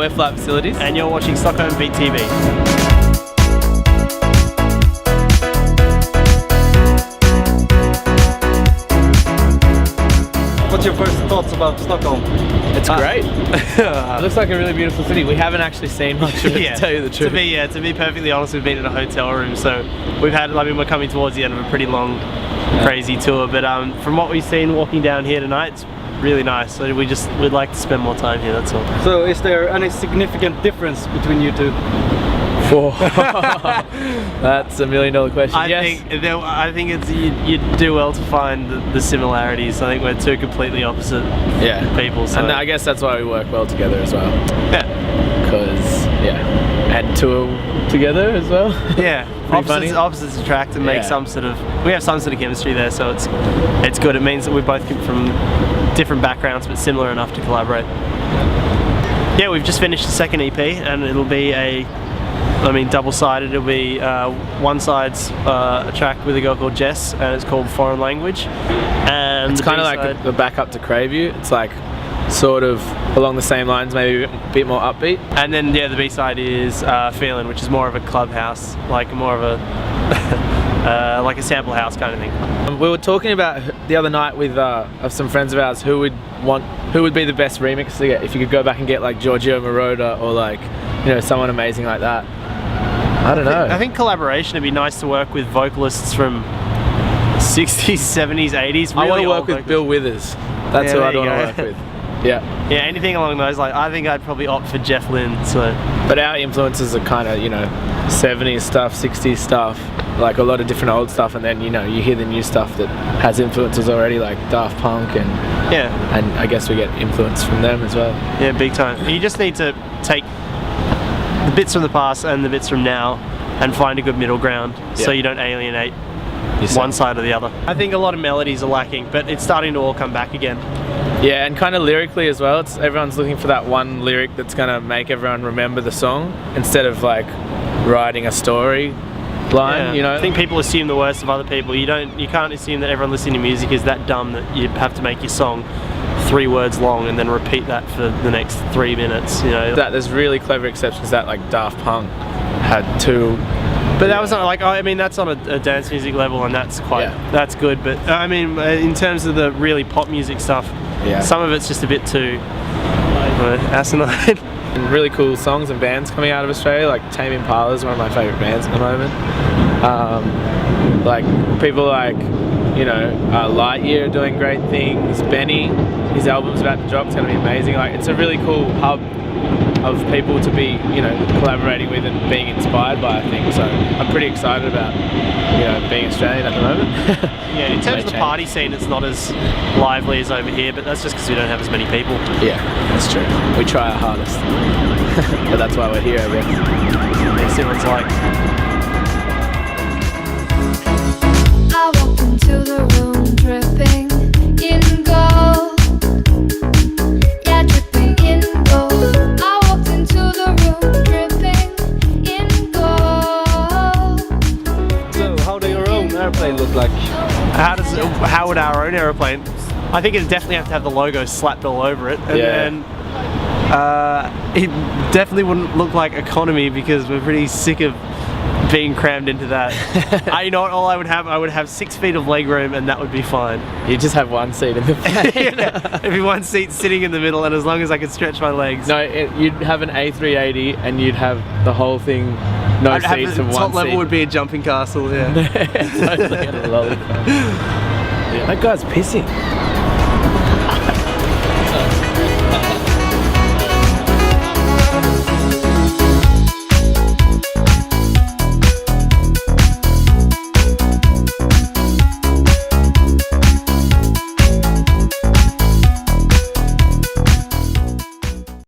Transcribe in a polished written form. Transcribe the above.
we're Flat Facilities. And you're watching Sthlm Beat TV. What's your first thoughts about Stockholm? It's great. It looks like a really beautiful city. We haven't actually seen much of it, Yeah. to tell you the truth. To be perfectly honest, we've been in a hotel room, so we've had, I mean, we're coming towards the end of a pretty long, crazy tour, but from what we've seen walking down here tonight, it's really nice. So we'd like to spend more time here, that's all. So is there any significant difference between you two? That's $1 million question. I think it's you'd do well to find the similarities. I think we're two completely opposite people. So. And I guess that's why we work well together as well. Yeah. Because, and tour together as well. Yeah. Opposites attract and make some sort of, we have some sort of chemistry there, so it's good. It means that we both come from different backgrounds but similar enough to collaborate. Yeah, we've just finished the second EP and it'll be double-sided. It'll be one side's a track with a girl called Jess, and it's called Foreign Language. And it's kind of like the backup to Crave You. It's like sort of along the same lines, maybe a bit more upbeat. And then the B-side is Feelin', which is more of a clubhouse, like more of a like a sample house kind of thing. We were talking about the other night with of some friends of ours who would be the best remix to get if you could go back and get like Giorgio Moroder or like someone amazing like that. I don't know. I think collaboration would be nice to work with vocalists from 60s, 70s, 80s. I want to work with Bill Withers. That's who I'd want to work with. Yeah. Yeah, anything along those lines. I think I'd probably opt for Jeff Lynne. So. But our influences are kind of 70s stuff, 60s stuff, like a lot of different old stuff, and then you hear the new stuff that has influences already, like Daft Punk and I guess we get influence from them as well. Yeah, big time. You just need to take the bits from the past and the bits from now and find a good middle ground so you don't alienate one side or the other. I think a lot of melodies are lacking, but it's starting to all come back again. Yeah, and kind of lyrically as well, everyone's looking for that one lyric that's going to make everyone remember the song instead of like writing a story line, I think people assume the worst of other people. You can't assume that everyone listening to music is that dumb that you have to make your song 3 words long and then repeat that for the next 3 minutes, That there's really clever exceptions that like Daft Punk had 2. But that was not like, I mean, that's on a dance music level, and that's that's good. But I mean, in terms of the really pop music stuff, some of it's just a bit too asinine. And really cool songs and bands coming out of Australia, like Tame Impala is one of my favourite bands at the moment. Like people like Lightyear are doing great things. Benny, his album's about to drop, it's going to be amazing. Like it's a really cool hub of people to be collaborating with and being inspired by, I think. So I'm pretty excited about being Australian at the moment. Yeah, in terms of the party scene, it's not as lively as over here, but that's just because we don't have as many people. Yeah, that's true. We try our hardest. But that's why we're here, I guess. Let's see what it's like. I walked into the room dripping in gold. Yeah, dripping in gold. I walked into the room dripping in gold. So how do your own airplane look like? How would our own aeroplane? I think it'd definitely have to have the logo slapped all over it, and then it definitely wouldn't look like economy because we're pretty sick of being crammed into that. You know what? All I would have 6 feet of leg room, and that would be fine. You just have one seat in the plane. It'd be one seat sitting in the middle, and as long as I could stretch my legs. No, you'd have an A380, and you'd have the whole thing. No seats of one seat. Top level would be a jumping castle. Yeah. Totally a lollipop. That guy's pissing.